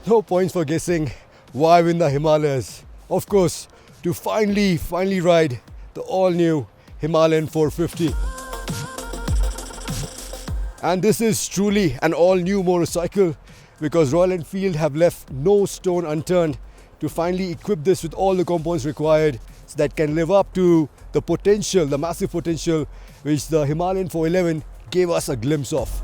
No points for guessing why win the Himalayas. Of course, to finally ride the all-new Himalayan 450. And this is truly an all-new motorcycle because Royal Enfield have left no stone unturned to finally equip this with all the components required so that can live up to the potential, the massive potential which the Himalayan 411 gave us a glimpse of.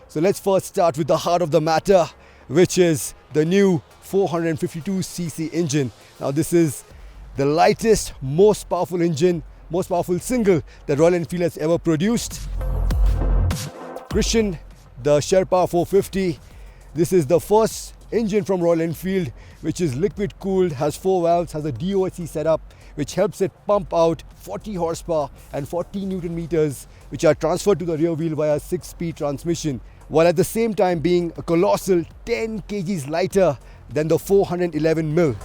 So let's first start with the heart of the matter, which is the new 452cc engine. Now this is the lightest, most powerful engine, most powerful single that Royal Enfield has ever produced. Christian, the Sherpa 450. This is the first engine from Royal Enfield which is liquid cooled, has 4 valves, has a DOHC setup which helps it pump out 40 horsepower and 40 Newton meters which are transferred to the rear wheel via 6-speed transmission, while at the same time being a colossal 10 kgs lighter than the 411mm.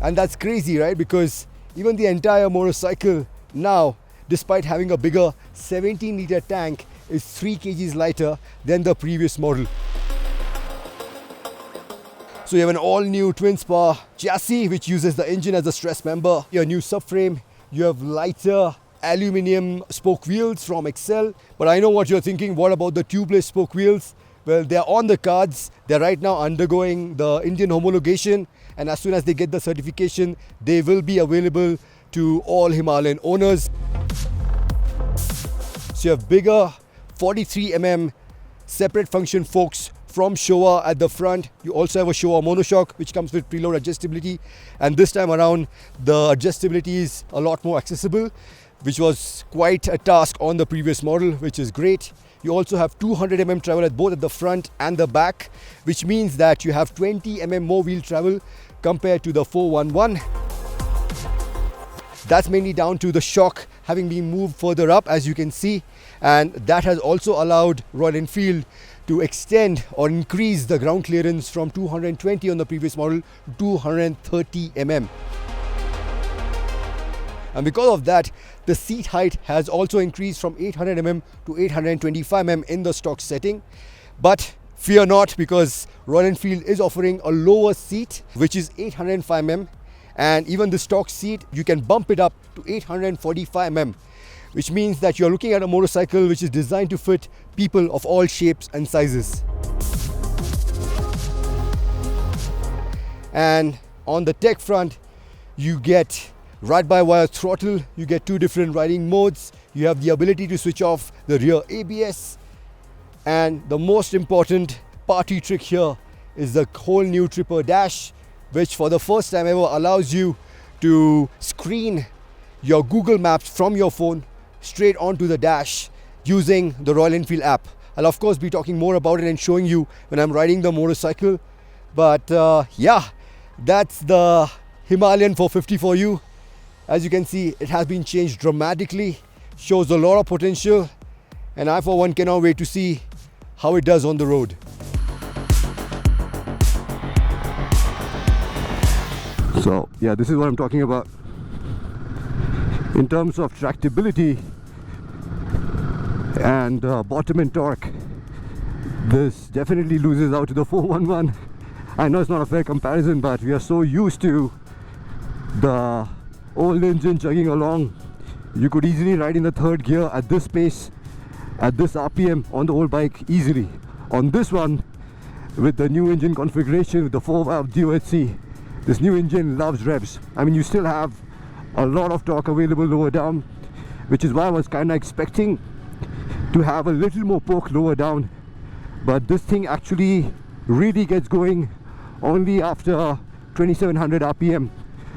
And that's crazy, right? Because even the entire motorcycle now, despite having a bigger 17-litre tank, is 3 kgs lighter than the previous model. So you have an all-new twin-spar chassis which uses the engine as a stress member. Your new subframe, you have lighter aluminium spoke wheels from Excel. But I know what you're thinking, what about the tubeless spoke wheels? Well, they're on the cards. They're right now undergoing the Indian homologation, and as soon as they get the certification, they will be available to all Himalayan owners. So you have bigger 43mm separate function forks from Showa at the front. You also have a Showa monoshock which comes with preload adjustability, and this time around the adjustability is a lot more accessible, which was quite a task on the previous model, which is great. You also have 200mm travel at both at the front and the back, which means that you have 20mm more wheel travel compared to the 411. That's mainly down to the shock having been moved further up, as you can see, and that has also allowed Royal Enfield to extend or increase the ground clearance from 220 on the previous model to 230mm. And because of that, the seat height has also increased from 800mm to 825mm in the stock setting. But fear not, because Royal Enfield is offering a lower seat which is 805mm, and even the stock seat you can bump it up to 845mm, which means that you're looking at a motorcycle which is designed to fit people of all shapes and sizes. And on the tech front, you get ride-by-wire throttle, you get 2 different riding modes, you have the ability to switch off the rear ABS, and the most important party trick here is the whole new Tripper Dash, which for the first time ever allows you to screen your Google Maps from your phone straight onto the dash using the Royal Enfield app. I'll of course be talking more about it and showing you when I'm riding the motorcycle, but yeah, that's the Himalayan 450 for you. As you can see, it has been changed dramatically, shows a lot of potential, and I for one cannot wait to see how it does on the road. So yeah, this is what I'm talking about. In terms of tractability and bottom end torque, this definitely loses out to the 411. I know it's not a fair comparison, but we are so used to the old engine chugging along. You could easily ride in the 3rd gear at this pace, at this RPM on the old bike easily. On this one, with the new engine configuration with the 4-valve DOHC, this new engine loves revs. I mean, you still have a lot of torque available lower down, which is why I was kind of expecting to have a little more poke lower down, but this thing actually really gets going only after 2700 RPM.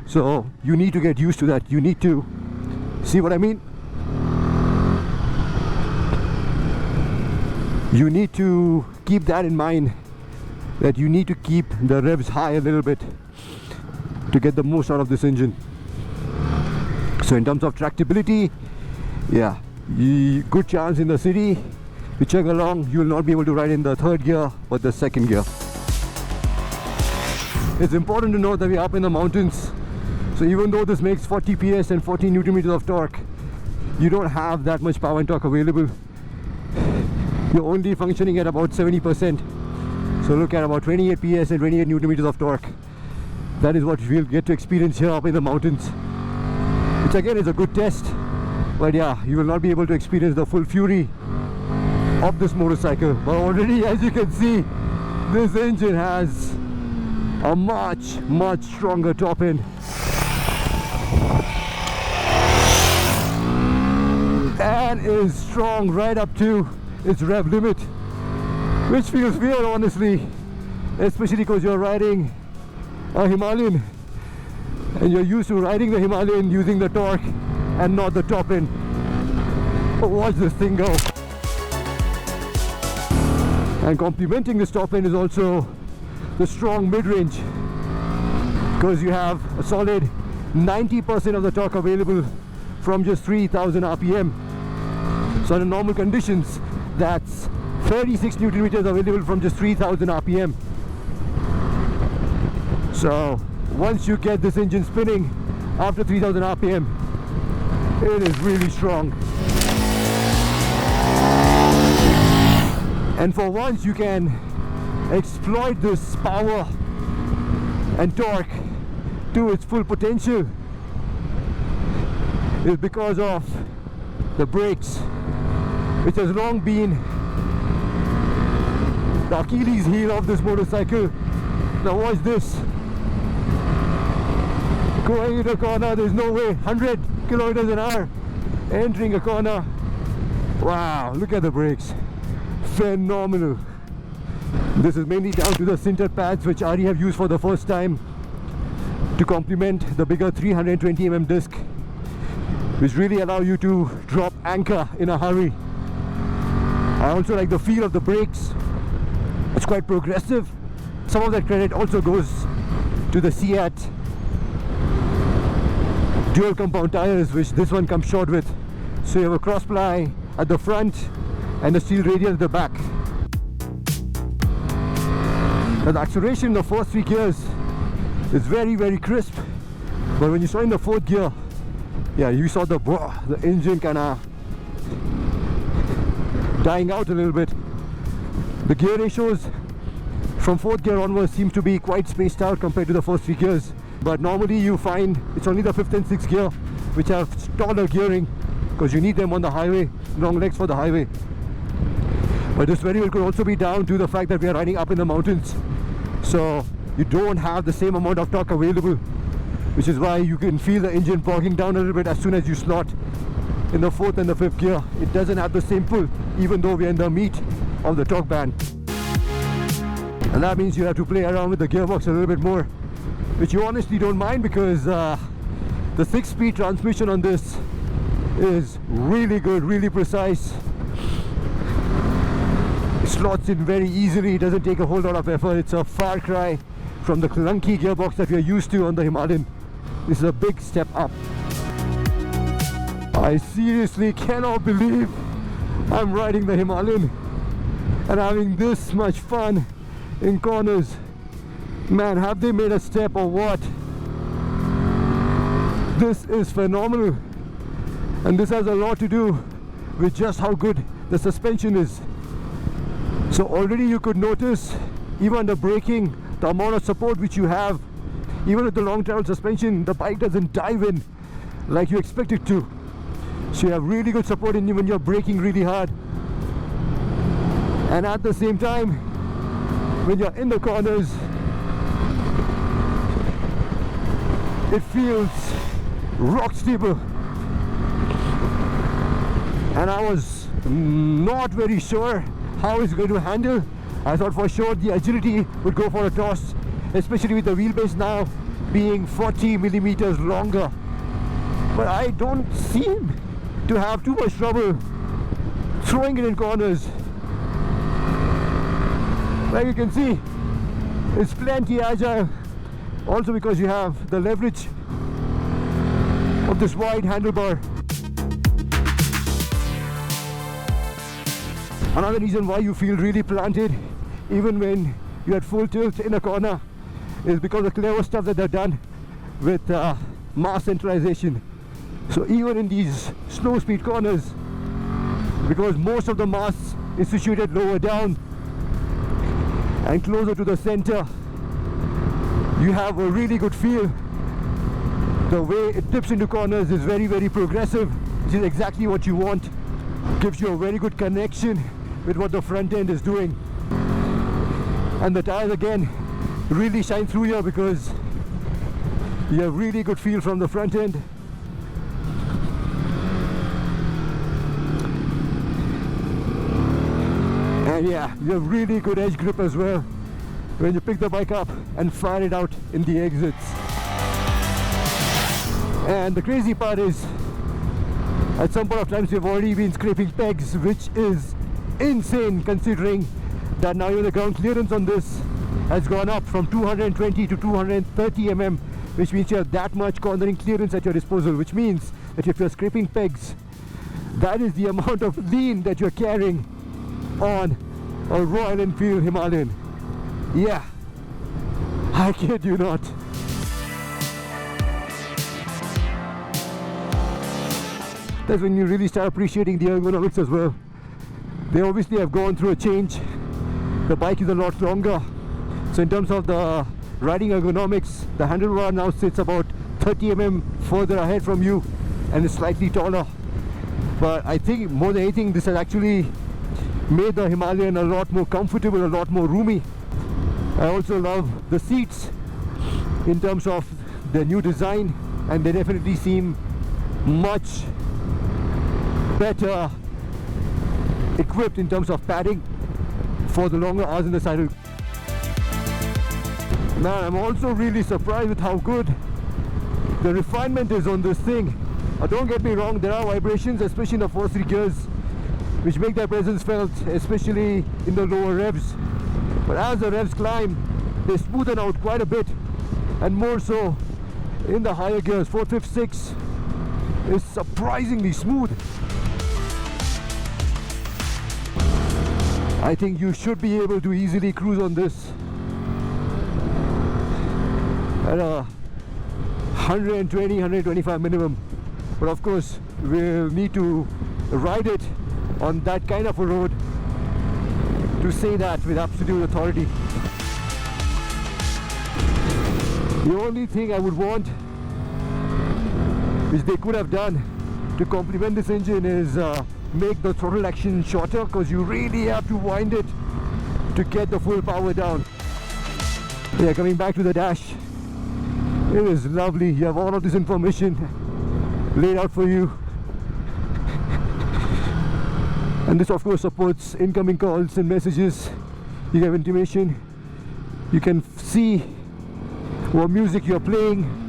So you need to get used to that. You need to see what I mean. You need to keep that in mind, that you need to keep the revs high a little bit to get the most out of this engine. So in terms of tractability, yeah, good chance in the city to chug along. You will not be able to ride in the 3rd gear but the 2nd gear. It's important to know that we're up in the mountains, so even though this makes 40 PS and 40 Newton meters of torque, you don't have that much power and torque available. you're only functioning at about 70%. So look at about 28 PS and 28 Newton meters of torque. That is what we'll get to experience here up in the mountains, which again is a good test. But yeah, you will not be able to experience the full fury of this motorcycle. But already, as you can see, this engine has a much stronger top end. And is strong right up to its rev limit, which feels weird honestly, especially because you're riding a Himalayan and you're used to riding the Himalayan using the torque and not the top end. But watch this thing go. And complementing this top end is also the strong mid-range, because you have a solid 90% of the torque available from just 3000 RPM. So in normal conditions, that's 36 Newton meters available from just 3000 RPM. So once you get this engine spinning after 3000 RPM, it is really strong. And for once you can exploit this power and torque to its full potential is because of the brakes, which has long been the Achilles heel of this motorcycle. Now watch this. Going into a corner, there's no way, 100 kilometers an hour entering a corner. Wow, look at the brakes. Phenomenal. This is mainly down to the sintered pads, which RE have used for the first time to complement the bigger 320mm disc, which really allow you to drop anchor in a hurry. I also like the feel of the brakes. It's quite progressive. Some of that credit also goes to the Seat dual compound tires, which this one comes short with. So you have a cross ply at the front and a steel radial at the back. Now the acceleration in the first 3 gears is very crisp, but when you saw in the 4th gear, yeah, you saw the engine kinda dying out a little bit. The gear ratios from 4th gear onwards seem to be quite spaced out compared to the first 3 gears. But normally you find it's only the 5th and 6th gear which have taller gearing, because you need them on the highway, long legs for the highway. But this very well could also be down to the fact that we are riding up in the mountains, so you don't have the same amount of torque available, which is why you can feel the engine bogging down a little bit as soon as you slot in the 4th and the 5th gear. It doesn't have the same pull, even though we're in the meat of the torque band. And that means you have to play around with the gearbox a little bit more, which you honestly don't mind, because the 6-speed transmission on this is really good, really precise. It slots in very easily, it doesn't take a whole lot of effort. It's a far cry from the clunky gearbox that we are used to on the Himalayan. This is a big step up. I seriously cannot believe I'm riding the Himalayan and having this much fun in corners. Man, have they made a step or what? This is phenomenal, and this has a lot to do with just how good the suspension is. So already you could notice, even under braking, the amount of support which you have. Even with the long travel suspension, the bike doesn't dive in like you expect it to. So you have really good support in when you're braking really hard, and at the same time, when you're in the corners, it feels rock stable. And I was not very sure how it's going to handle. I thought for sure the agility would go for a toss, especially with the wheelbase now being 40 millimeters longer. But I don't seem to have too much trouble throwing it in corners. Like you can see, it's plenty agile, also because you have the leverage of this wide handlebar. Another reason why you feel really planted even when you're at full tilt in a corner is because of the clever stuff that they've done with mass centralization. So even in these slow speed corners, because most of the mass is situated lower down and closer to the center. You have a really good feel. The way it tips into corners is very, very progressive, which is exactly what you want. Gives you a very good connection with what the front end is doing. And the tires again really shine through here because you have really good feel from the front end. And yeah, you have really good edge grip as well when you pick the bike up and fire it out in the exits. And the crazy part is, at some point of times we've already been scraping pegs, which is insane considering that now the ground clearance on this has gone up from 220 to 230 mm, which means you have that much cornering clearance at your disposal, which means that if you're scraping pegs, that is the amount of lean that you're carrying on a Royal Enfield Himalayan. Yeah, I kid you not. That's when you really start appreciating the ergonomics as well. They obviously have gone through a change. The bike is a lot longer, so in terms of the riding ergonomics, the handlebar now sits about 30 mm further ahead from you and is slightly taller. But I think more than anything, this has actually made the Himalayan a lot more comfortable, a lot more roomy. I also love the seats in terms of the new design, and they definitely seem much better equipped in terms of padding for the longer hours in the saddle. Man, I'm also really surprised with how good the refinement is on this thing. Don't get me wrong, there are vibrations, especially in the first 3 gears, which make their presence felt, especially in the lower revs. But as the revs climb, they smoothen out quite a bit, and more so in the higher gears. 4th, 5th, 6th is surprisingly smooth. I think you should be able to easily cruise on this at a 120, 125 minimum. But of course, we'll need to ride it on that kind of a road to say that with absolute authority. The only thing I would want, which they could have done to complement this engine, is make the throttle action shorter, because you really have to wind it to get the full power down. Yeah, coming back to the dash, it is lovely. You have all of this information laid out for you, and this of course supports incoming calls and messages. You have intimation, you can see what music you're playing.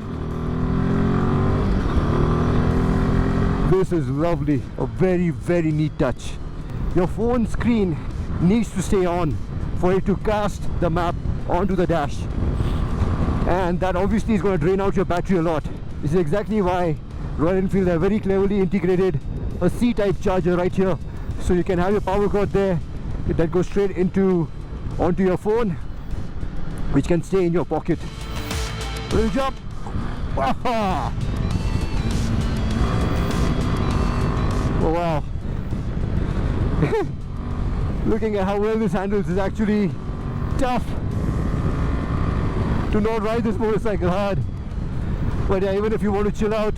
This is lovely, a very, very neat touch. Your phone screen needs to stay on for it to cast the map onto the dash, and that obviously is going to drain out your battery a lot. This is exactly why Royal Enfield have very cleverly integrated a C-type charger right here, so you can have your power cord there that goes straight onto your phone, which can stay in your pocket. Little jump. Wow. Oh wow. Looking at how well this handles is actually tough to not ride this motorcycle hard. But yeah, even if you want to chill out,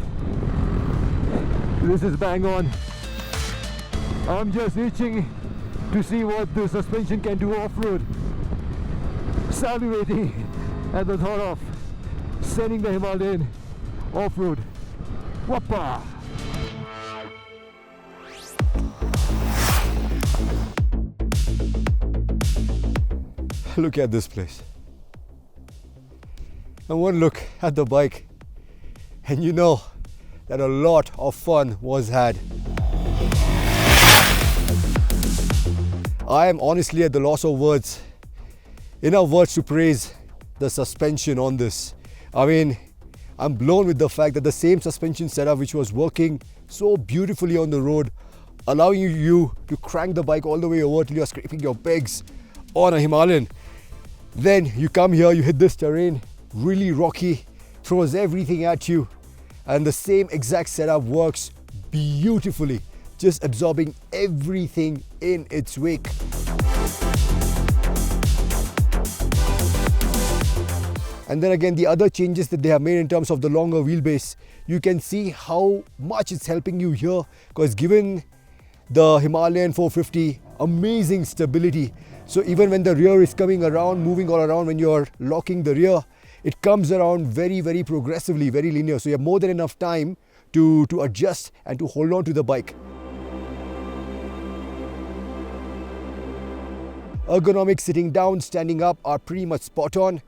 this is bang on. I'm just itching to see what the suspension can do off-road. Salivating at the thought of sending the Himalayan off-road. Whoppa! Look at this place. And one look at the bike, and you know that a lot of fun was had. I am honestly at the loss of words. Enough words to praise the suspension on this. I mean, I'm blown with the fact that the same suspension setup which was working so beautifully on the road, allowing you to crank the bike all the way over till you're scraping your pegs on a Himalayan. Then you come here, you hit this terrain, really rocky, throws everything at you, and the same exact setup works beautifully. just absorbing everything in its wake. And then again, the other changes that they have made in terms of the longer wheelbase, you can see how much it's helping you here, because given the Himalayan 450, amazing stability. So even when the rear is coming around, moving all around, when you're locking the rear, it comes around very, very progressively, very linear. So you have more than enough time to adjust and to hold on to the bike. Ergonomics sitting down, standing up are pretty much spot on.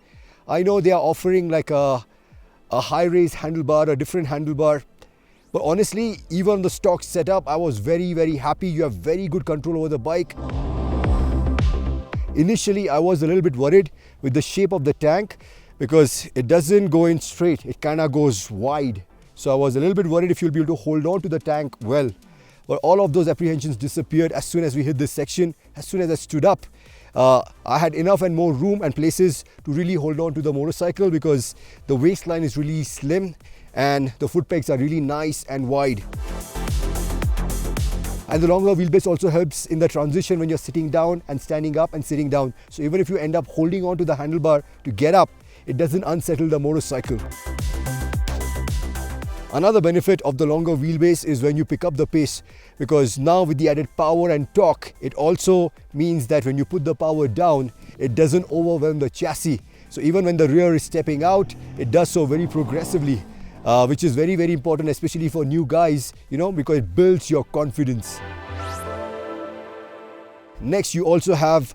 I know they are offering like a high raise handlebar, a different handlebar. But honestly, even on the stock setup, I was very, very happy. You have very good control over the bike. Initially, I was a little bit worried with the shape of the tank because it doesn't go in straight. It kind of goes wide. So I was a little bit worried if you'll be able to hold on to the tank well. But all of those apprehensions disappeared as soon as we hit this section. As soon as I stood up, I had enough and more room and places to really hold on to the motorcycle because the waistline is really slim and the foot pegs are really nice and wide. And the longer wheelbase also helps in the transition when you're sitting down and standing up and sitting down. So even if you end up holding on to the handlebar to get up, it doesn't unsettle the motorcycle. Another benefit of the longer wheelbase is when you pick up the pace, because now with the added power and torque, it also means that when you put the power down, it doesn't overwhelm the chassis. So even when the rear is stepping out, it does so very progressively, which is very, very important, especially for new guys, because it builds your confidence. Next, you also have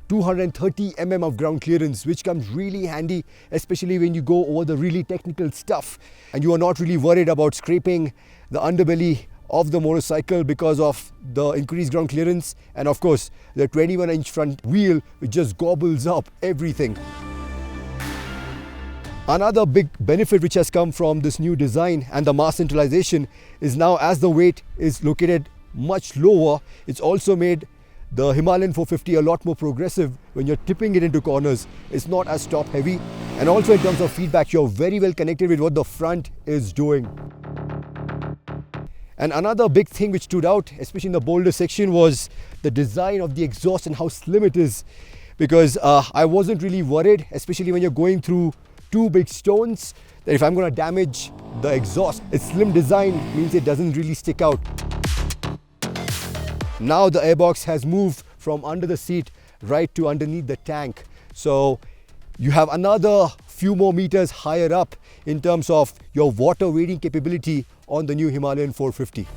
230 mm of ground clearance, which comes really handy, especially when you go over the really technical stuff and you are not really worried about scraping the underbelly of the motorcycle because of the increased ground clearance, and of course the 21-inch front wheel, which just gobbles up everything. Another big benefit which has come from this new design and the mass centralization is now, as the weight is located much lower, it's also made the Himalayan 450 a lot more progressive when you're tipping it into corners. It's not as top heavy, and also in terms of feedback, you're very well connected with what the front is doing. And another big thing which stood out, especially in the boulder section, was the design of the exhaust and how slim it is, because I wasn't really worried, especially when you're going through two big stones, that if I'm going to damage the exhaust. Its slim design means it doesn't really stick out. Now the airbox has moved from under the seat right to underneath the tank. So you have another few more meters higher up in terms of your water wading capability on the new Himalayan 450.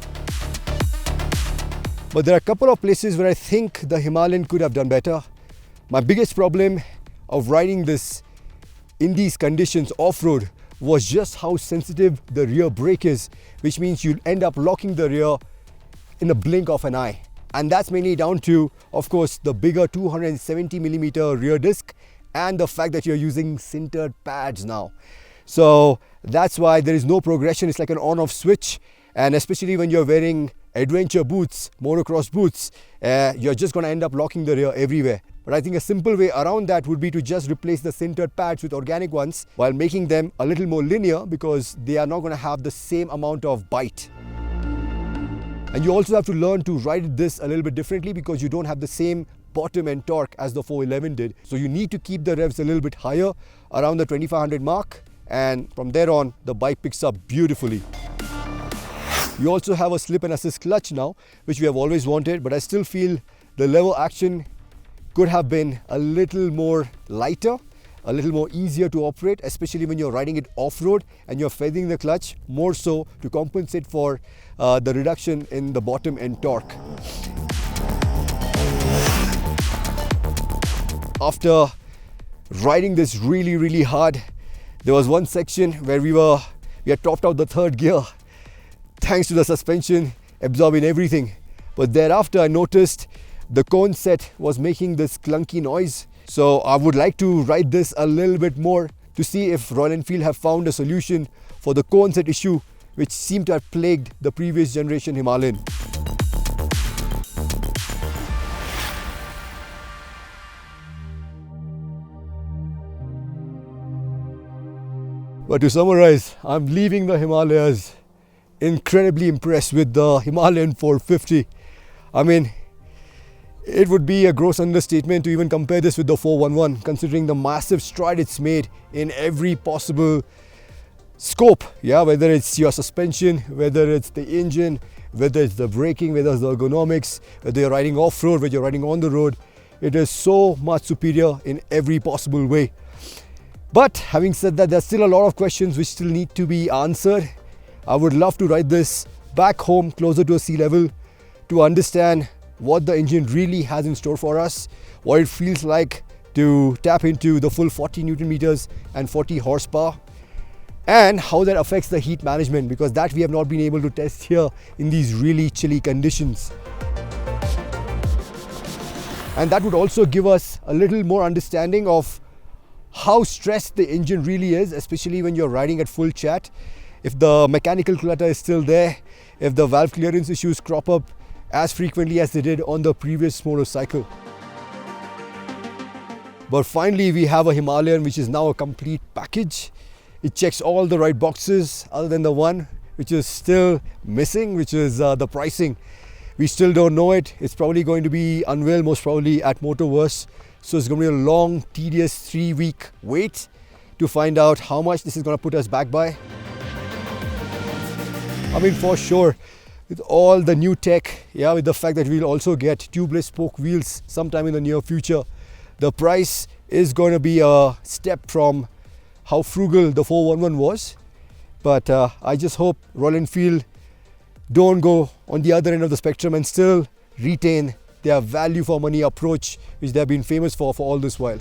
But there are a couple of places where I think the Himalayan could have done better. My biggest problem of riding this in these conditions off-road was just how sensitive the rear brake is, which means you'll end up locking the rear in a blink of an eye. And that's mainly down to, of course, the bigger 270mm rear disc and the fact that you're using sintered pads now. So that's why there is no progression. It's like an on-off switch. And especially when you're wearing adventure boots, motocross boots, you're just going to end up locking the rear everywhere. But I think a simple way around that would be to just replace the sintered pads with organic ones while making them a little more linear, because they are not going to have the same amount of bite. And you also have to learn to ride this a little bit differently because you don't have the same bottom end torque as the 411 did. So you need to keep the revs a little bit higher, around the 2500 mark, and from there on the bike picks up beautifully. You also have a slip and assist clutch now, which we have always wanted, but I still feel the lever action could have been a little more lighter, a little more easier to operate, especially when you're riding it off-road and you're feathering the clutch more so to compensate for the reduction in the bottom end torque. After riding this really, really hard, there was one section where we had topped out the third gear thanks to the suspension absorbing everything. But thereafter I noticed the cone set was making this clunky noise. So I would like to ride this a little bit more to see if Royal Enfield have found a solution for the cone set issue, which seemed to have plagued the previous generation Himalayan. But to summarize, I'm leaving the Himalayas incredibly impressed with the Himalayan 450. I mean, it would be a gross understatement to even compare this with the 411, considering the massive stride it's made in every possible scope. Yeah, whether it's your suspension, whether it's the engine, whether it's the braking, whether it's the ergonomics, whether you're riding off-road, whether you're riding on the road, it is so much superior in every possible way. But having said that, there's still a lot of questions which still need to be answered. I would love to ride this back home closer to a sea level to understand what the engine really has in store for us, what it feels like to tap into the full 40 Newton meters and 40 horsepower, and how that affects the heat management, because that we have not been able to test here in these really chilly conditions. And that would also give us a little more understanding of how stressed the engine really is, especially when you're riding at full chat. If the mechanical clutter is still there, if the valve clearance issues crop up as frequently as they did on the previous motorcycle. But finally, we have a Himalayan which is now a complete package. It checks all the right boxes other than the one which is still missing, which is the pricing. We still don't know it. It's probably going to be unveiled most probably at Motorverse. So it's going to be a long, tedious 3-week wait to find out how much this is going to put us back by. I mean, for sure, with all the new tech, yeah, with the fact that we'll also get tubeless spoke wheels sometime in the near future, the price is going to be a step from how frugal the 411 was. But I just hope Royal Enfield don't go on the other end of the spectrum and still retain their value for money approach, which they've been famous for all this while.